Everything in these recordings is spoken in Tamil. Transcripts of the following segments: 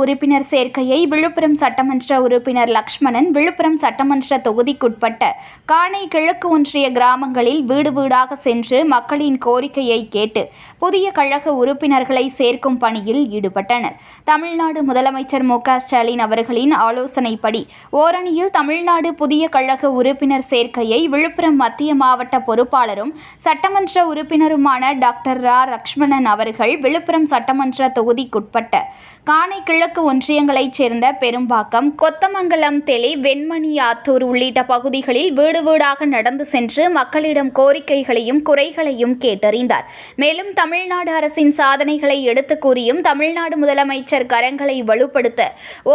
உறுப்பினர் சேர்க்கையை விழுப்புரம் சட்டமன்ற உறுப்பினர் லக்ஷ்மணன் விழுப்புரம் சட்டமன்ற தொகுதிக்குட்பட்ட காணை கிழக்கு ஒன்றிய கிராமங்களில் வீடு வீடாக சென்று மக்களின் கோரிக்கையை கேட்டு புதிய கழக உறுப்பினர்களை சேர்க்கும் பணியில் ஈடுபட்டனர். தமிழ்நாடு முதலமைச்சர் மு.க.ஸ்டாலின் அவர்களின் ஆலோசனைப்படி ஓரணியில் தமிழ்நாடு புதிய கழக உறுப்பினர் சேர்க்கையை விழுப்புரம் மத்திய மாவட்ட பொறுப்பாளரும் சட்டமன்ற உறுப்பினருமான டாக்டர் ரா. லக்ஷ்மணன் அவர்கள் விழுப்புரம் சட்டமன்ற தொகுதிக்குட்பட்ட காணை கிழக்கு ஒன்றியங்களைச் சேர்ந்த பெரும்பாக்கம், கொத்தமங்கலம், தெளி, வெண்மணி ஆத்தூர் உள்ளிட்ட பகுதிகளில் வீடு வீடாக நடந்து சென்று மக்களிடம் கோரிக்கைகளையும் குறைகளையும் கேட்டறிந்தார். மேலும் தமிழ்நாடு அரசின் சாதனைகளை எடுத்துக் கூறியும் தமிழ்நாடு முதலமைச்சர் கரங்களை வலுப்படுத்த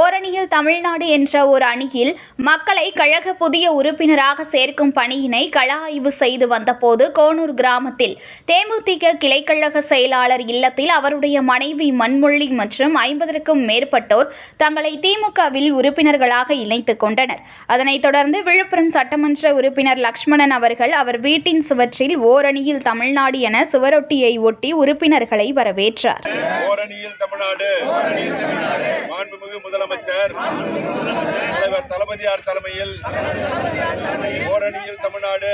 ஓரணியில் தமிழ்நாடு என்ற ஒரு அணியில் மக்களை கழக புதிய உறுப்பினராக சேர்க்கும் பணியினை கள ஆய்வு செய்து வந்தபோது கோனூர் கிராமத்தில் தேமுதிக கிளைக்கழக செயலாளர் இல்லத்தில் அவருடைய மனைவி மண்மொழி மற்றும் 50க்கும் மேற்பட்டோர் தங்களை திமுகவில் உறுப்பினர்களாக இணைத்துக் கொண்டனர். அதனைத் தொடர்ந்து விழுப்புரம் சட்டமன்ற உறுப்பினர் லக்ஷ்மணன் அவர்கள் அவர் வீட்டின் சுவற்றில் ஓரணியில் தமிழ்நாடு என சுவரொட்டியை ஒட்டி உறுப்பினர்களை வரவேற்றார். ஓரணியில் தமிழ்நாடு மாண்புமிகு முதலமைச்சர் தலைவர் தளபதியார் தலைமையில் ஓரணியில் தமிழ்நாடு